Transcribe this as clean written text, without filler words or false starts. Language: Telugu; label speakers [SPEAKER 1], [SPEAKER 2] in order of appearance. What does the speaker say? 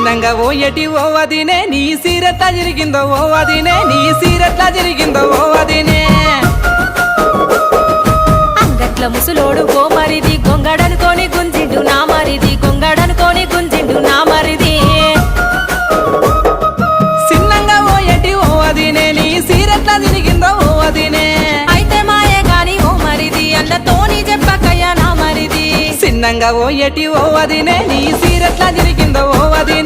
[SPEAKER 1] సిన్నంగా ఓ ఎటి ఓ వదినే నీ సీరెట్లా జరిగిందో ఓ వదినే నీ సీరెట్లా జరిగిందో ఓ వదినే
[SPEAKER 2] అంగట్ల ముసులోడు ఓ మరిది గొంగడనుకోని గుంజిండు నా మరిది గొంగడనుకోని గుంజిండు నా మరిది
[SPEAKER 1] సిన్నంగా ఓ ఎటి ఓ వదినే నీ సీరెట్లా జరిగిందో ఓ వదినే
[SPEAKER 2] అయితే మాయే గాని ఓ మరిది అన్నతోని చెప్పకయ్యా నా మరిది
[SPEAKER 1] సిన్నంగా ఓ ఎటి ఓ వదినే నీ సీరెట్లా జరిగిందో ఓ వదినే